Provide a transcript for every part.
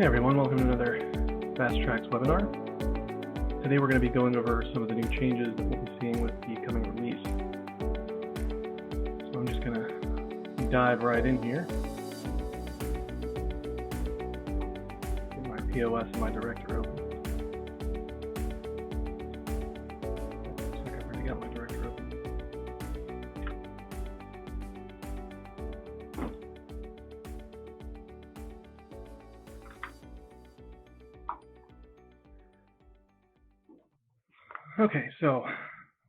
Hey everyone, welcome to another FasTrax webinar. Today we're going to be going over some of the new changes that we'll be seeing with the coming release. So I'm just going to dive right in here. Get my POS and my director open. Looks like I've already got my director open. Okay, so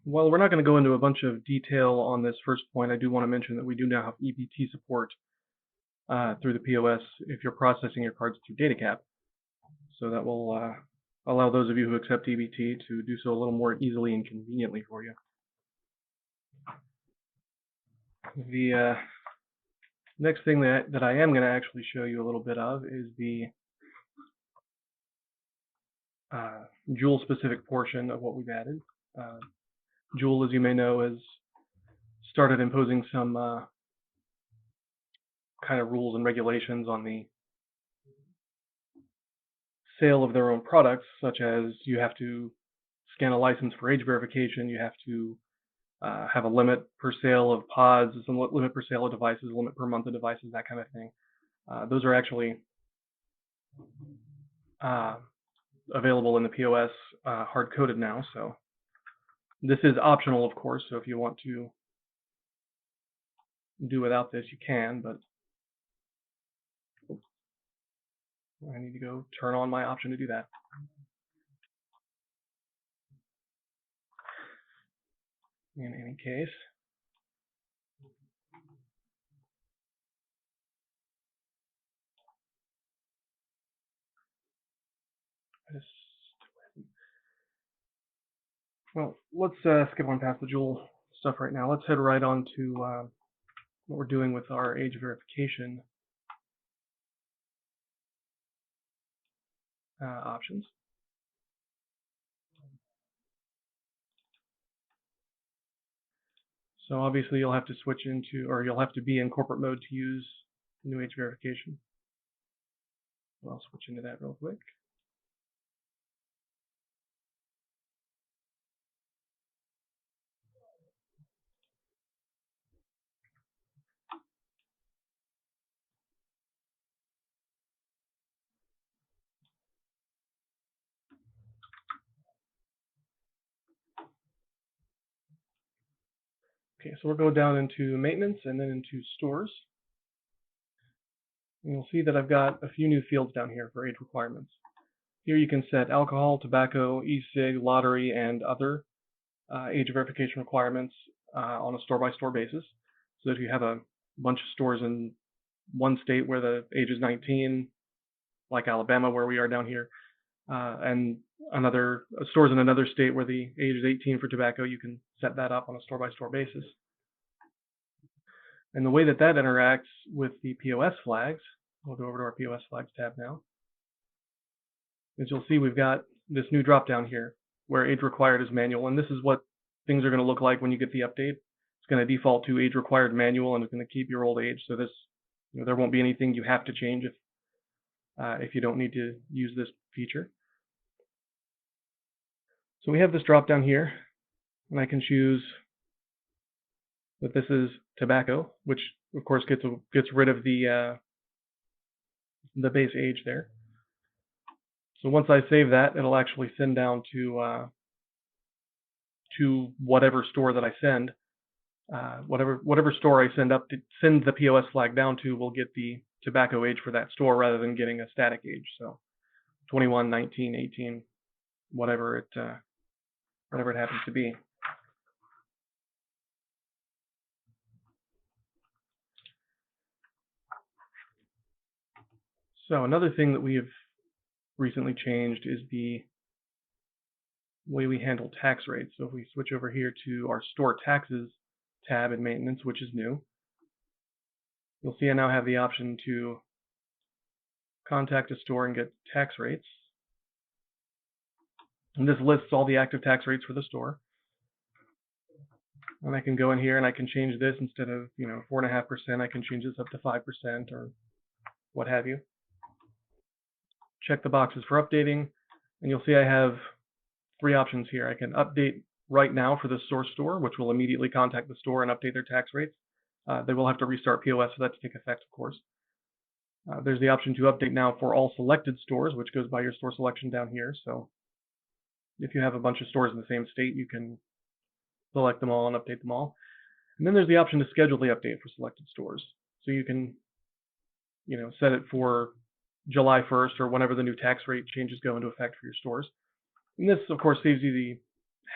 while we're not going to go into a bunch of detail on this first point, I do want to mention that we do now have EBT support through the POS if you're processing your cards through DataCap. So that will allow those of you who accept EBT to do so a little more easily and conveniently for you. The next thing that I am going to actually show you a little bit of is the Juul specific portion of what we've added. Juul, as you may know, has started imposing some kind of rules and regulations on the sale of their own products, such as you have to scan a license for age verification, you have to have a limit per sale of pods, some limit per sale of devices, limit per month of devices, that kind of thing. Those are actually available in the POS hard-coded now, so this is optional, of course, so if you want to do without this, you can, but I need to go turn on my option to do that. In any case, well, let's skip on past the Juul stuff right now. Let's head right on to what we're doing with our age verification options. So obviously you'll have to switch into, or you'll have to be in corporate mode to use new age verification. I'll switch into that real quick. Okay, so we'll go down into maintenance and then into stores. And you'll see that I've got a few new fields down here for age requirements. Here you can set alcohol, tobacco, e-cig, lottery, and other age verification requirements on a store-by-store basis. So if you have a bunch of stores in one state where the age is 19, like Alabama where we are down here, and stores in another state where the age is 18 for tobacco, you can set that up on a store-by-store basis. And the way that that interacts with the POS flags, we'll go over to our POS flags tab now, is you'll see we've got this new drop down here where age required is manual, and this is what things are going to look like when you get the update. It's going to default to age required manual, and it's going to keep your old age. So this, there won't be anything you have to change if you don't need to use this feature. So we have this drop down here, and I can choose that this is tobacco, which of course gets rid of the base age there. So once I save that, it'll actually send down to whatever store that I send. Whatever store I send the POS flag down to will get the tobacco age for that store rather than getting a static age. So 21, 19, 18, whatever it happens to be. So another thing that we have recently changed is the way we handle tax rates. So if we switch over here to our store taxes tab in maintenance, which is new, you'll see I now have the option to contact a store and get tax rates. And this lists all the active tax rates for the store. And I can go in here and I can change this instead of 4.5%, I can change this up to 5% or what have you. check the boxes for updating, and you'll see I have 3 options here. I can update right now for the source store, which will immediately contact the store and update their tax rates. They will have to restart POS for that to take effect, of course. There's the option to update now for all selected stores, which goes by your store selection down here. So if you have a bunch of stores in the same state, you can select them all and update them all. And then there's the option to schedule the update for selected stores. So you can, set it for July 1st or whenever the new tax rate changes go into effect for your stores. And this, of course, saves you the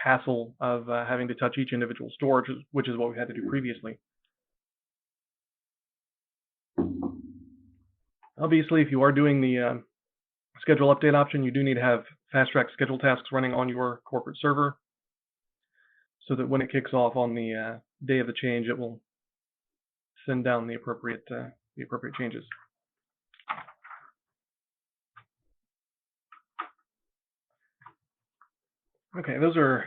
hassle of having to touch each individual store, which is what we had to do previously. Obviously, if you are doing the schedule update option, you do need to have FasTrax schedule tasks running on your corporate server so that when it kicks off on the day of the change, it will send down the appropriate changes. Okay, those are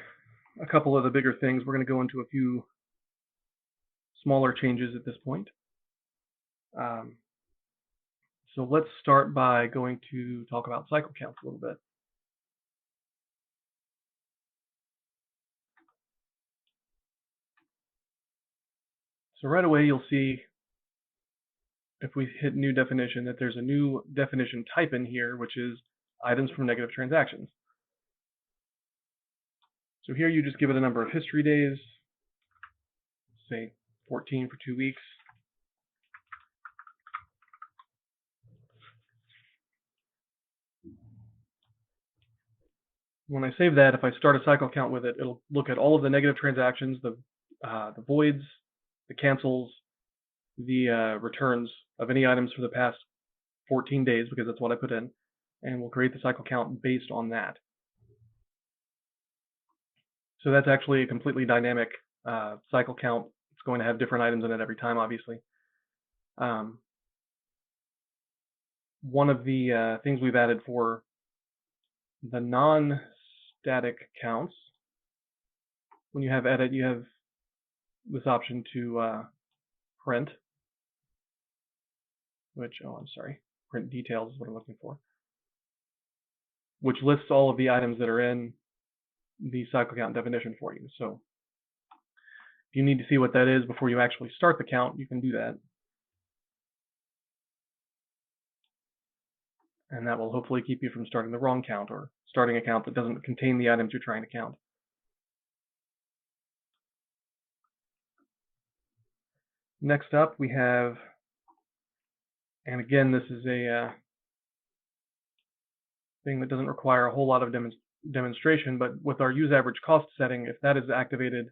a couple of the bigger things. We're going to go into a few smaller changes at this point. So let's start by going to talk about cycle counts a little bit. So right away, you'll see if we hit new definition that there's a new definition type in here, which is items from negative transactions. So here you just give it a number of history days, say 14 for 2 weeks. When I save that, if I start a cycle count with it, it'll look at all of the negative transactions, the voids, the cancels, the returns of any items for the past 14 days, because that's what I put in, and we'll create the cycle count based on that. So that's actually a completely dynamic cycle count. It's going to have different items in it every time, obviously. One of the things we've added for the non-static counts, when you have edit, you have this option to print, print details is what I'm looking for, which lists all of the items that are in the cycle count definition for you. So if you need to see what that is before you actually start the count, you can do that. And that will hopefully keep you from starting the wrong count or starting a count that doesn't contain the items you're trying to count. Next up, we have, and again, this is a thing that doesn't require a whole lot of demonstration, but with our use average cost setting, if that is activated,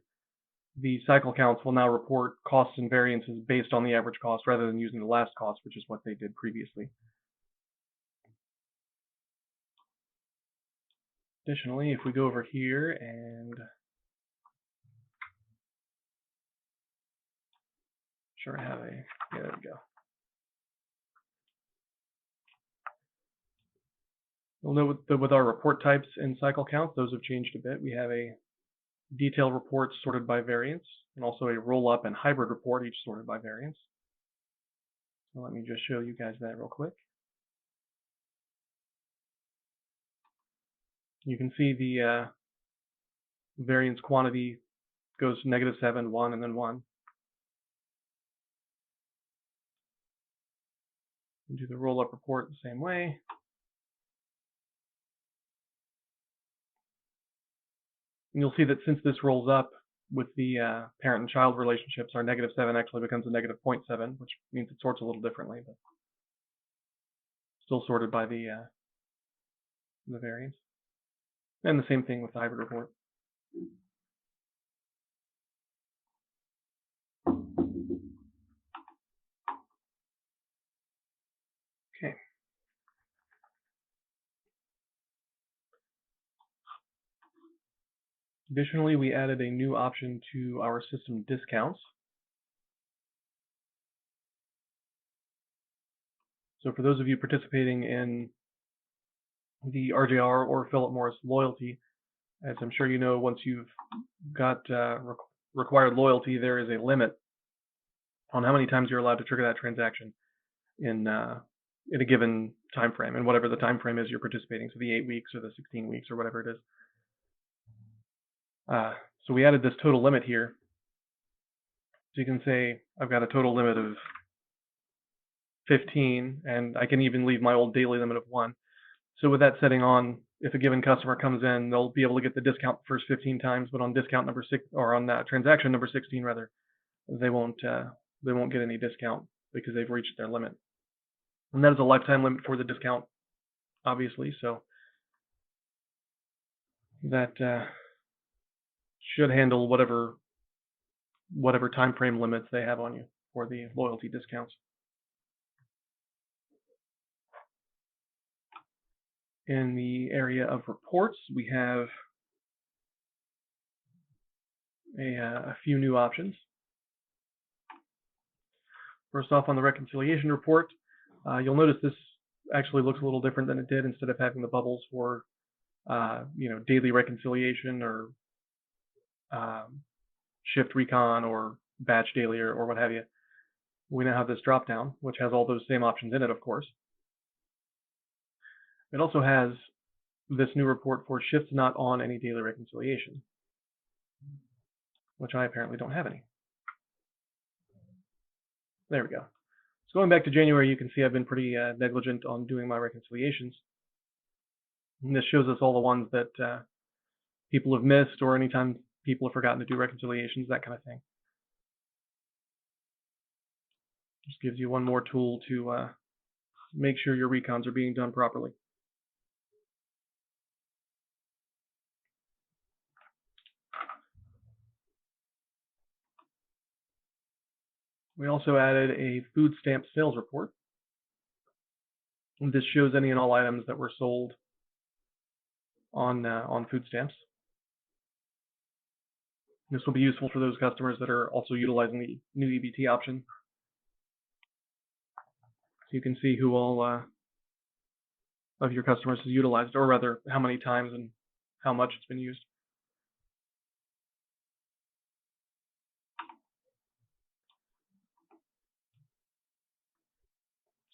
the cycle counts will now report costs and variances based on the average cost rather than using the last cost, which is what they did previously. Additionally, if we go over here and sure I have a, yeah, there we go. You'll note that with our report types in cycle count, those have changed a bit. We have a detail report sorted by variance, and also a roll-up and hybrid report, each sorted by variance. So let me just show you guys that real quick. You can see the variance quantity goes to -7, 1, and then 1. And do the roll-up report the same way. And you'll see that since this rolls up with the parent and child relationships, our -7 actually becomes a -0.7, which means it sorts a little differently, but still sorted by the variance. And the same thing with the hybrid report. Okay. Additionally, we added a new option to our system discounts. So for those of you participating in the RJR or Philip Morris loyalty, as I'm sure you know, once you've got required loyalty, there is a limit on how many times you're allowed to trigger that transaction in in a given time frame, and whatever the time frame is you're participating, so the 8 weeks or the 16 weeks or whatever it is. So we added this total limit here. So you can say I've got a total limit of 15, and I can even leave my old daily limit of 1. So with that setting on, if a given customer comes in, they'll be able to get the discount the first 15 times, but on discount number 6, or on transaction number 16 rather, they won't get any discount because they've reached their limit. And that is a lifetime limit for the discount, obviously. So that should handle whatever time frame limits they have on you for the loyalty discounts. In the area of reports, we have a few new options. First off, on the reconciliation report, you'll notice this actually looks a little different than it did. Instead of having the bubbles for daily reconciliation or shift recon or batch daily or what have you, we now have this drop down, which has all those same options in it, of course. It also has this new report for shifts not on any daily reconciliation, which I apparently don't have any. There we go. So going back to January, you can see I've been pretty negligent on doing my reconciliations. And this shows us all the ones that people have missed, or anytime people have forgotten to do reconciliations, that kind of thing. Just gives you one more tool to make sure your recons are being done properly. We also added a food stamp sales report. And this shows any and all items that were sold on food stamps. This will be useful for those customers that are also utilizing the new EBT option. So you can see who all of your customers has utilized, or rather, how many times and how much it's been used.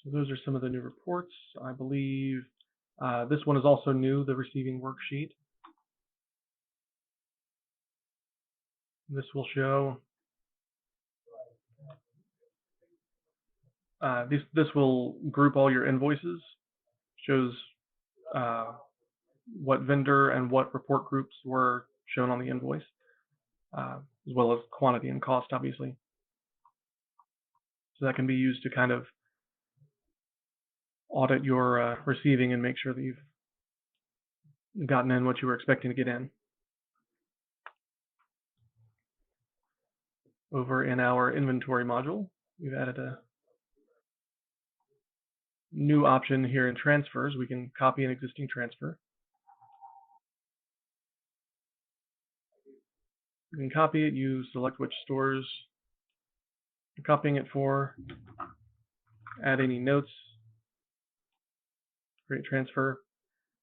So those are some of the new reports. I believe this one is also new, the receiving worksheet. This will show this will group all your invoices, shows what vendor and what report groups were shown on the invoice, as well as quantity and cost, obviously. So that can be used to kind of audit your receiving and make sure that you've gotten in what you were expecting to get in. Over in our inventory module, we've added a new option here in transfers. We can copy an existing transfer. You can copy it, you select which stores you're copying it for, add any notes, create transfer,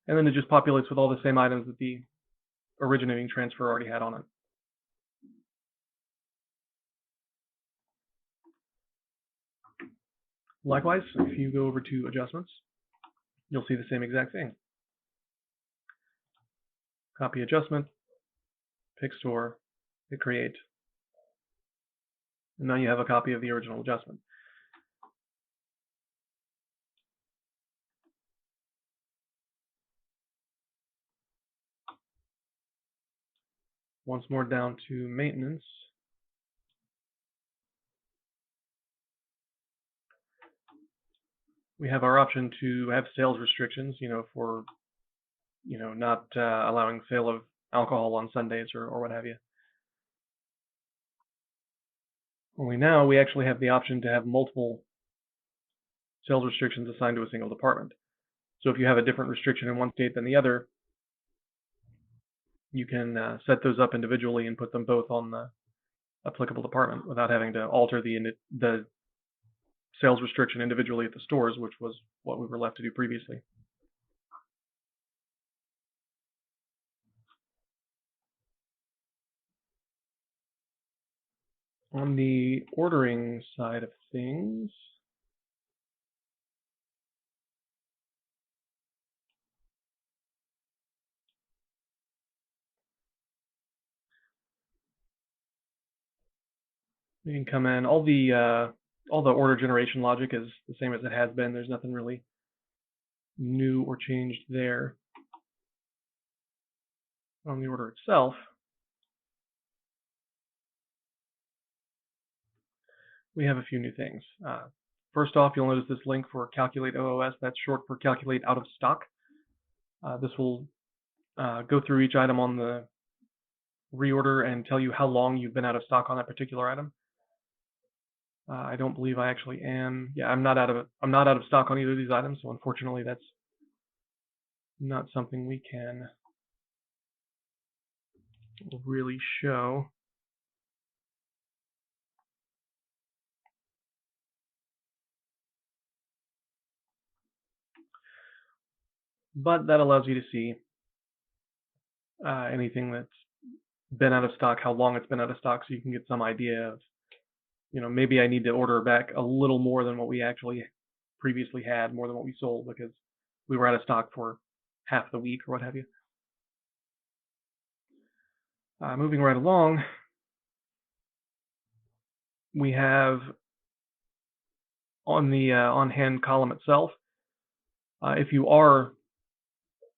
and then it just populates with all the same items that the originating transfer already had on it. Likewise, if you go over to adjustments, you'll see the same exact thing. Copy adjustment, pick store, hit create, and now you have a copy of the original adjustment. Once more down to maintenance. We have our option to have sales restrictions, for, not allowing sale of alcohol on Sundays or what have you. Only now we actually have the option to have multiple sales restrictions assigned to a single department. So if you have a different restriction in one state than the other, you can set those up individually and put them both on the applicable department without having to alter the sales restriction individually at the stores, which was what we were left to do previously. On the ordering side of things, We can come in. All the order generation logic is the same as it has been. There's nothing really new or changed there. On the order itself, we have a few new things. First off, you'll notice this link for calculate OOS. That's short for calculate out of stock. This will go through each item on the reorder and tell you how long you've been out of stock on that particular item. I don't believe I actually am. Yeah, I'm not out of stock on either of these items, so unfortunately that's not something we can really show. But that allows you to see anything that's been out of stock, how long it's been out of stock, so you can get some idea of, maybe I need to order back a little more than what we actually previously had, more than what we sold, because we were out of stock for half the week or what have you. Moving right along, we have on the on-hand column itself, if you are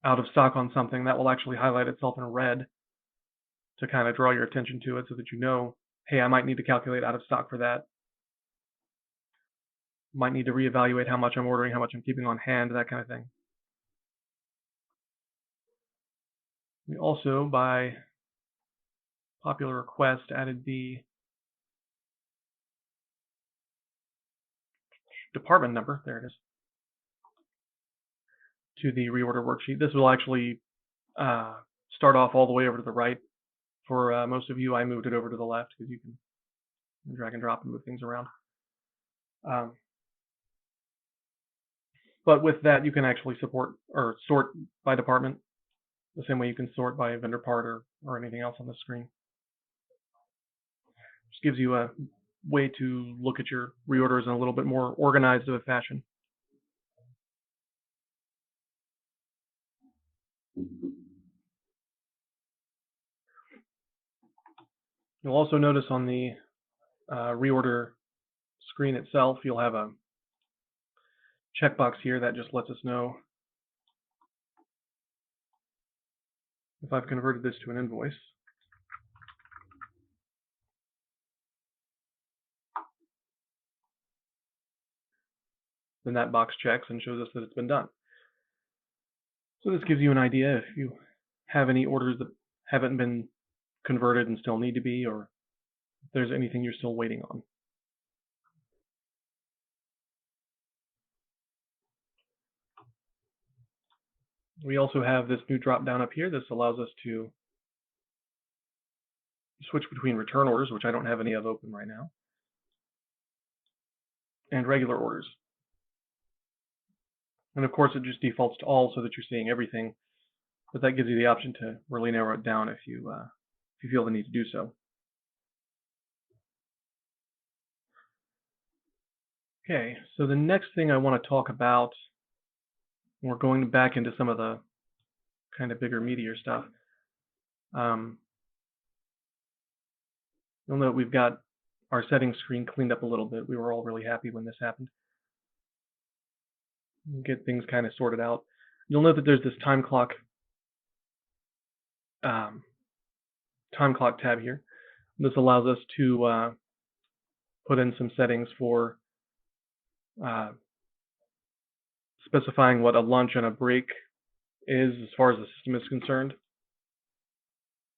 out of stock on something, that will actually highlight itself in red to kind of draw your attention to it so that you know, hey, I might need to calculate out of stock for that. Might need to reevaluate how much I'm ordering, how much I'm keeping on hand, that kind of thing. We also, by popular request, added the department number, there it is, to the reorder worksheet. This will actually start off all the way over to the right. For most of you, I moved it over to the left because you can drag and drop and move things around. But with that, you can actually support or sort by department the same way you can sort by vendor part or anything else on the screen. Just gives you a way to look at your reorders in a little bit more organized of a fashion. You'll also notice on the reorder screen itself, you'll have a checkbox here that just lets us know if I've converted this to an invoice. Then that box checks and shows us that it's been done. So this gives you an idea if you have any orders that haven't been converted and still need to be, or if there's anything you're still waiting on. We also have this new drop down up here. This allows us to switch between return orders, which I don't have any of open right now, and regular orders. And of course, it just defaults to all so that you're seeing everything, but that gives you the option to really narrow it down if you feel the need to do so. Okay, so the next thing I want to talk about, we're going back into some of the kind of bigger, meatier stuff. You'll note we've got our settings screen cleaned up a little bit. We were all really happy when this happened. We'll get things kind of sorted out. You'll note that there's this time clock tab here. This allows us to put in some settings for specifying what a lunch and a break is as far as the system is concerned.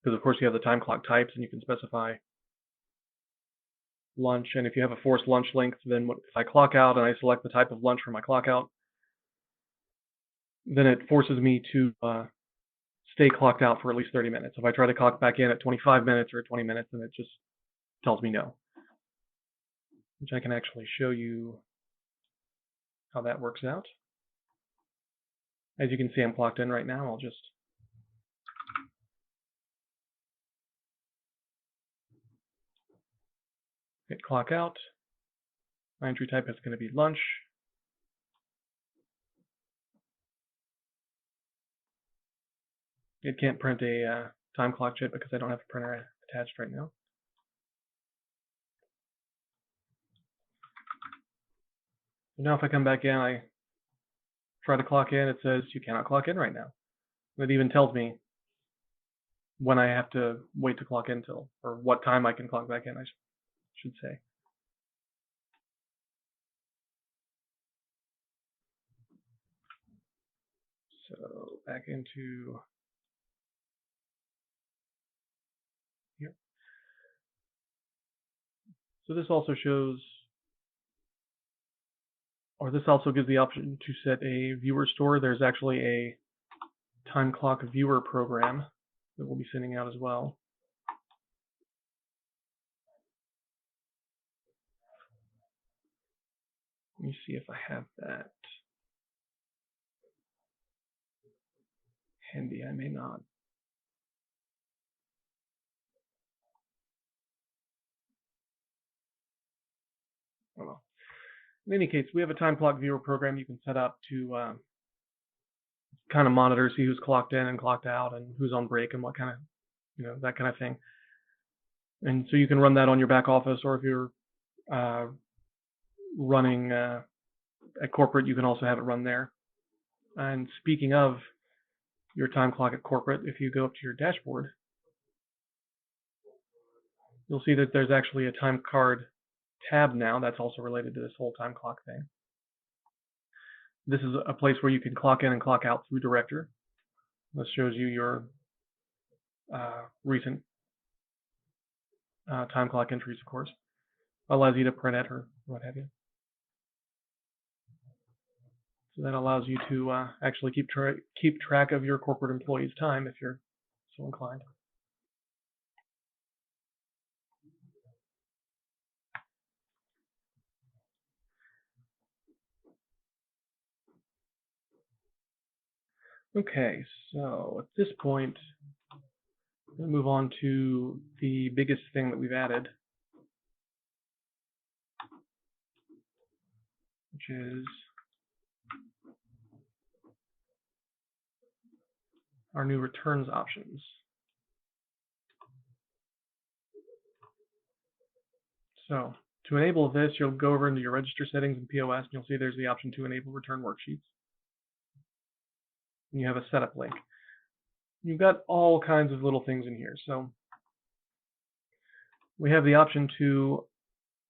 Because of course you have the time clock types and you can specify lunch, and if you have a forced lunch length, then if I clock out and I select the type of lunch for my clock out, then it forces me to stay clocked out for at least 30 minutes. If I try to clock back in at 25 minutes or 20 minutes, then it just tells me no. Which I can actually show you how that works out. As you can see, I'm clocked in right now. I'll just hit clock out. My entry type is going to be lunch. It can't print a time clock chip because I don't have a printer attached right now. So now if I come back in, I try to clock in, it says you cannot clock in right now. It even tells me when I have to wait to clock in till, or what time I can clock back in, I should say. So back into here. So this also shows, or this also gives the option to set a viewer store. There's actually a time clock viewer program that we'll be sending out as well. Let me see if I have that handy. I may not. Oh well. In any case, we have a time clock viewer program you can set up to kind of monitor, see who's clocked in and clocked out, and who's on break and what kind of, that kind of thing. And so you can run that on your back office, or if you're running at corporate, you can also have it run there. And speaking of your time clock at corporate, if you go up to your dashboard, you'll see that there's actually a time card tab now that's also related to this whole time clock thing. This is a place where you can clock in and clock out through Director. This shows you your recent time clock entries, of course. Allows you to print it or what have you. So that allows you to actually keep track of your corporate employees' time if you're so inclined. Okay, so at this point, we'll move on to the biggest thing that we've added, which is our new returns options. So to enable this, you'll go over into your register settings in POS, and you'll see there's the option to enable return worksheets. And you have a setup link. You've got all kinds of little things in here. So we have the option to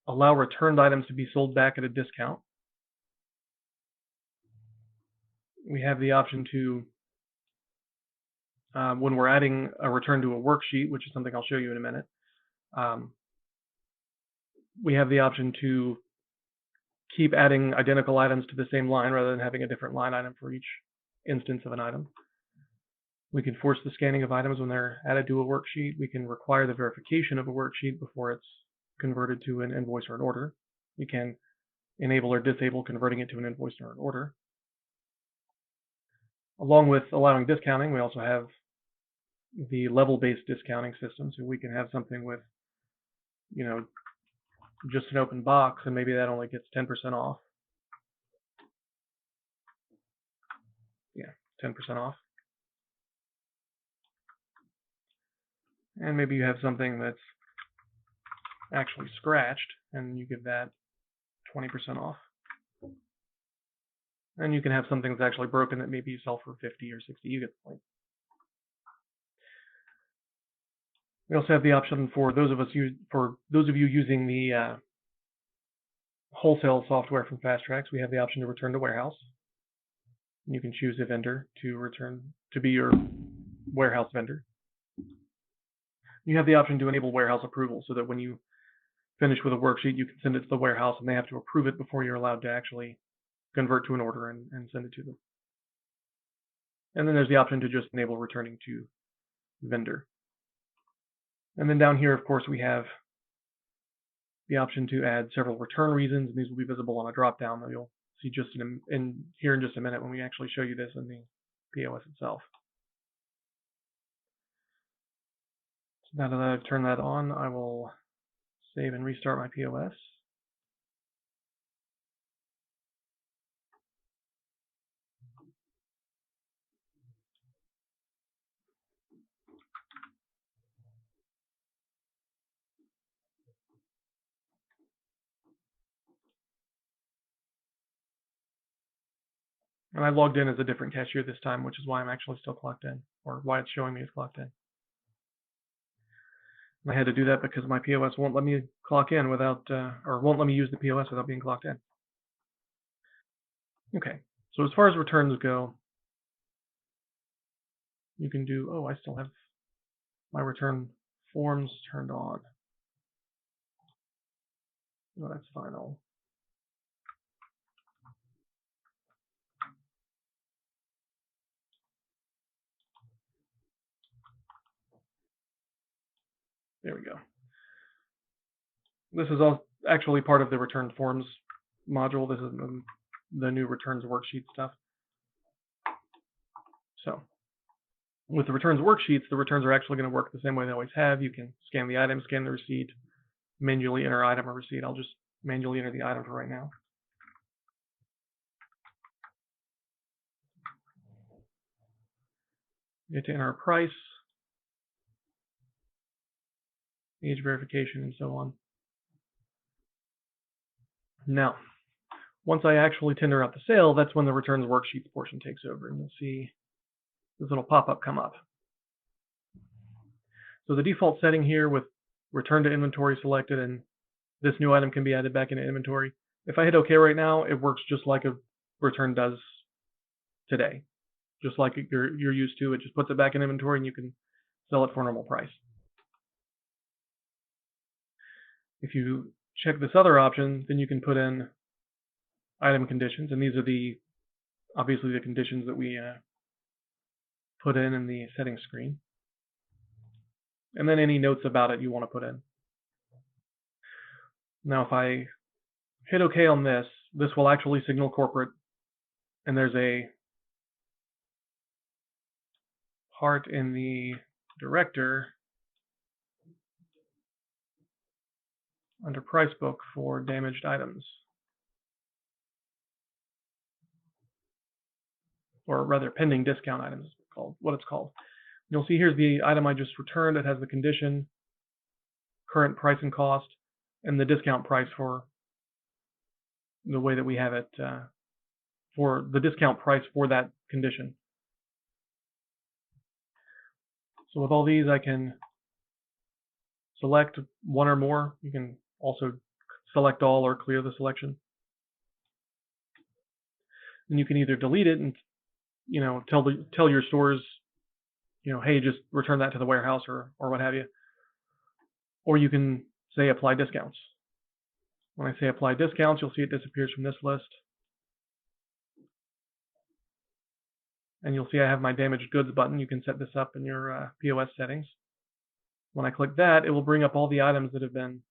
allow returned items to be sold back at a discount. We have the option to, when we're adding a return to a worksheet, which is something I'll show you in a minute, we have the option to keep adding identical items to the same line rather than having a different line item for each instance of an item. We can force the scanning of items when they're added to a worksheet. We can require the verification of a worksheet before it's converted to an invoice or an order. We can enable or disable converting it to an invoice or an order. Along with allowing discounting, we also have the level-based discounting system. So we can have something with, just an open box, and maybe that only gets 10% off. Yeah, 10% off. And maybe you have something that's actually scratched, and you give that 20% off. And you can have something that's actually broken that maybe you sell for 50 or 60. You get the point. We also have the option for those of you using the wholesale software from FasTrax. We have the option to return to warehouse. You can choose a vendor to be your warehouse vendor. You have the option to enable warehouse approval, so that when you finish with a worksheet, you can send it to the warehouse, and they have to approve it before you're allowed to actually convert to an order and send it to them. And then there's the option to just enable returning to vendor. And then down here, of course, we have the option to add several return reasons, and these will be visible on a drop-down that you'll see just here in just a minute when we actually show you this in the POS itself. So now that I've turned that on, I will save and restart my POS. And I logged in as a different cashier this time, which is why I'm actually still clocked in, or why it's showing me as clocked in. And I had to do that because my POS won't let me clock in without, or won't let me use the POS without being clocked in. Okay, so as far as returns go, you can do, oh, I still have my return forms turned on. No, that's fine. There we go. This is all actually part of the return forms module. This is the new returns worksheet stuff. So with the returns worksheets, the returns are actually going to work the same way they always have. You can scan the item, scan the receipt, manually enter item or receipt. I'll just manually enter the item for right now. You get to enter a price, age verification, and so on. Now, once I actually tender out the sale, that's when the returns worksheets portion takes over, and you'll see this little pop-up come up. So the default setting here with return to inventory selected and this new item can be added back into inventory. If I hit OK right now, it works just like a return does today. Just like you're used to. It just puts it back in inventory and you can sell it for a normal price. If you check this other option, then you can put in item conditions, and these are obviously the conditions that we put in the settings screen, and then any notes about it you want to put in. Now if I hit OK on this, this will actually signal corporate, and there's a part in the director under price book for damaged items, or rather pending discount items, what it's called. You'll see here's the item I just returned. It has the condition, current price and cost, and the discount price for the way that we have it, for the discount price for that condition. So with all these, I can select one or more. You can also select all or clear the selection. And you can either delete it and tell your stores, hey, just return that to the warehouse or what have you. Or you can say apply discounts. When I say apply discounts, you'll see it disappears from this list. And you'll see I have my damaged goods button. You can set this up in your POS settings. When I click that, it will bring up all the items that have been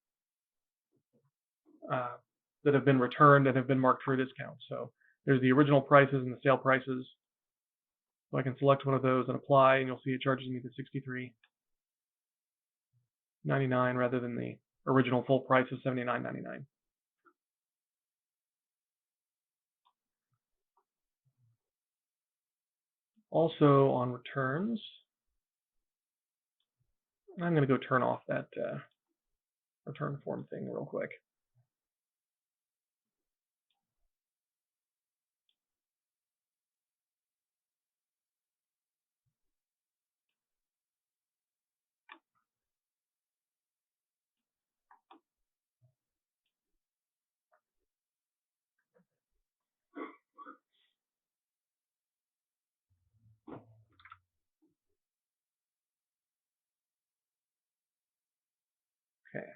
returned and have been marked for a discount. So there's the original prices and the sale prices. So I can select one of those and apply, and you'll see it charges me the $63.99 rather than the original full price of $79.99. Also on returns, I'm going to go turn off that return form thing real quick. Okay.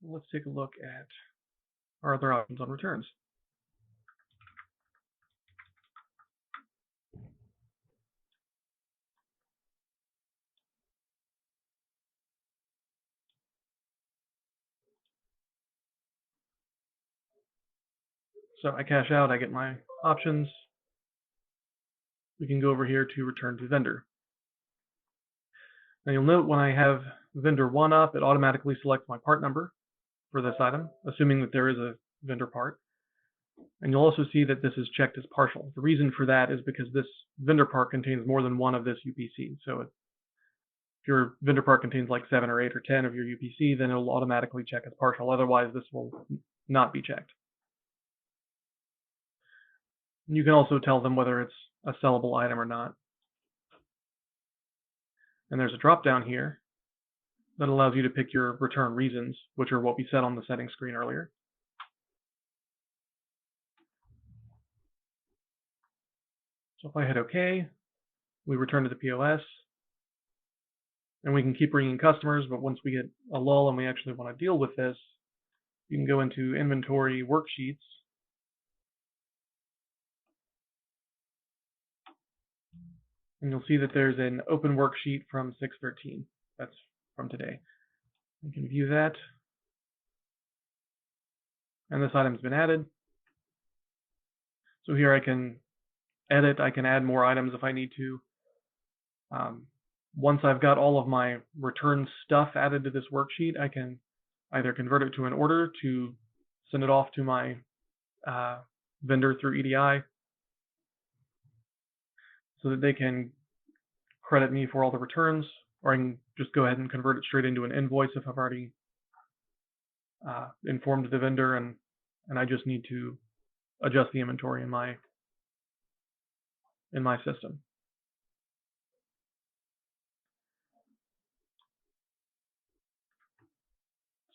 Let's take a look at our other options on returns. So I cash out, I get my options. We can go over here to return to vendor. Now you'll note when I have vendor 1 up, it automatically selects my part number for this item, assuming that there is a vendor part. And you'll also see that this is checked as partial. The reason for that is because this vendor part contains more than one of this UPC. So If your vendor part contains like 7 or 8 or 10 of your UPC, then it'll automatically check as partial. Otherwise, this will not be checked. You can also tell them whether it's a sellable item or not. And there's a drop down here that allows you to pick your return reasons, which are what we set on the settings screen earlier. So if I hit OK, we return to the POS, and we can keep bringing customers, but once we get a lull and we actually want to deal with this, you can go into Inventory Worksheets, and you'll see that there's an open worksheet from 6/13. That's from today. You can view that, and this item's been added. So here I can edit, I can add more items if I need to. Once I've got all of my return stuff added to this worksheet, I can either convert it to an order to send it off to my vendor through EDI so that they can credit me for all the returns, or I can just go ahead and convert it straight into an invoice if I've already informed the vendor and I just need to adjust the inventory in my system.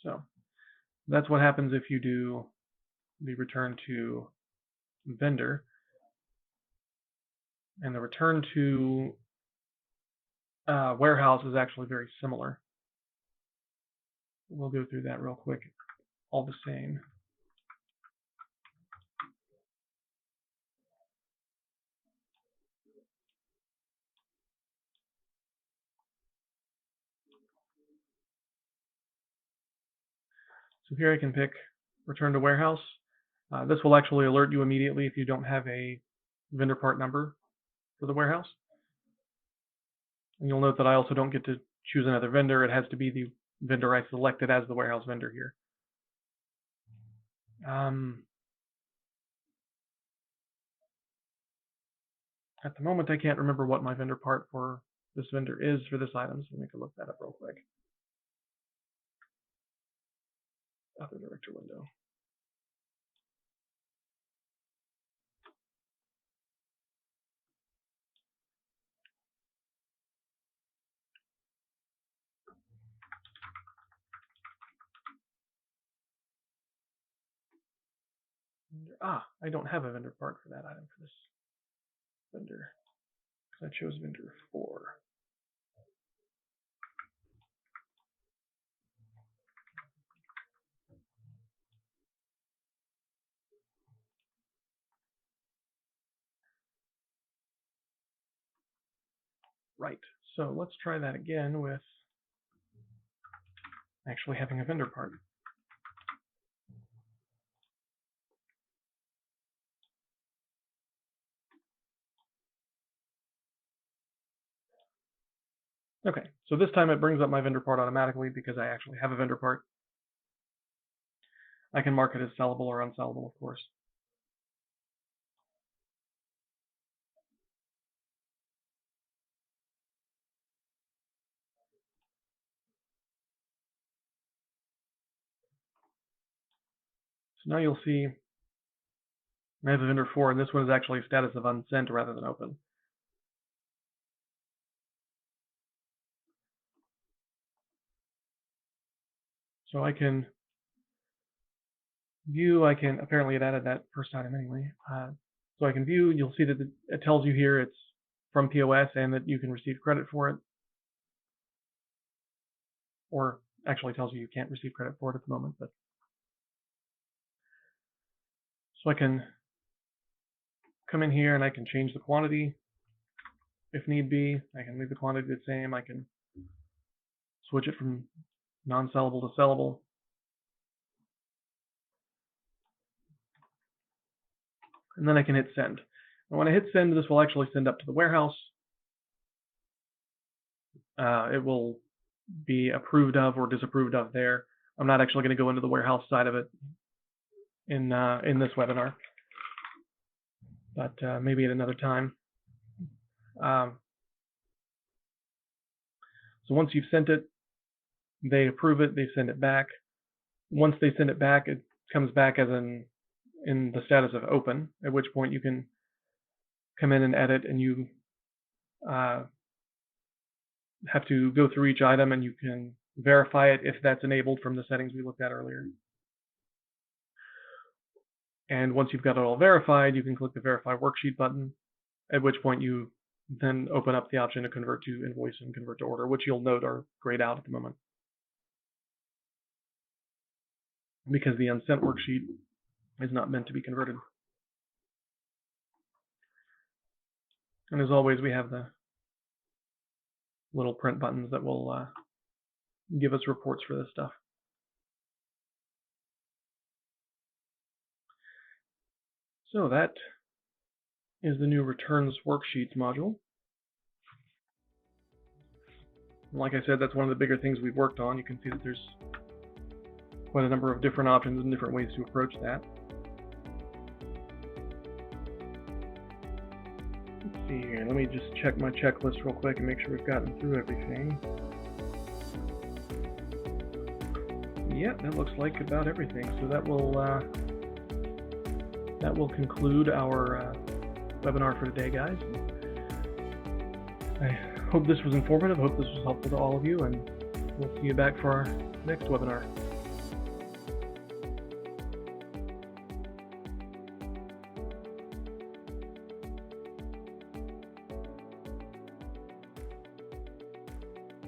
So that's what happens if you do the return to vendor. And the return to warehouse is actually very similar. We'll go through that real quick, all the same. So here I can pick return to warehouse. This will actually alert you immediately if you don't have a vendor part number for the warehouse. And you'll note that I also don't get to choose another vendor. It has to be the vendor I selected as the warehouse vendor here. At the moment, I can't remember what my vendor part for this vendor is for this item, so let me look that up real quick. Other director window. I don't have a vendor part for that item for this vendor, because I chose vendor 4. Right, so let's try that again with actually having a vendor part. Okay, so this time it brings up my vendor part automatically because I actually have a vendor part. I can mark it as sellable or unsellable, of course. So now you'll see I have a vendor 4, and this one is actually a status of unsent rather than open. So I can view, apparently it added that first item anyway. So I can view, you'll see that it tells you here it's from POS and that you can receive credit for it. Or actually tells you can't receive credit for it at the moment. But so I can come in here and I can change the quantity if need be. I can leave the quantity the same. I can switch it from non-sellable to sellable. And then I can hit send. And when I hit send, this will actually send up to the warehouse. It will be approved of or disapproved of there. I'm not actually going to go into the warehouse side of it in this webinar, but maybe at another time. So once you've sent it, they approve it, they send it back. Once they send it back, it comes back as in the status of open, at which point you can come in and edit, and you have to go through each item and you can verify it if that's enabled from the settings we looked at earlier. And once you've got it all verified, you can click the Verify Worksheet button, at which point you then open up the option to convert to invoice and convert to order, which you'll note are grayed out at the moment, because the unsent worksheet is not meant to be converted. And as always, we have the little print buttons that will give us reports for this stuff. So that is the new Returns Worksheets module. Like I said, that's one of the bigger things we've worked on. You can see that there's quite a number of different options and different ways to approach that. Let's see here. Let me just check my checklist real quick and make sure we've gotten through everything. Yep, that looks like about everything. So that will conclude our webinar for today, guys. I hope this was informative. I hope this was helpful to all of you, and we'll see you back for our next webinar.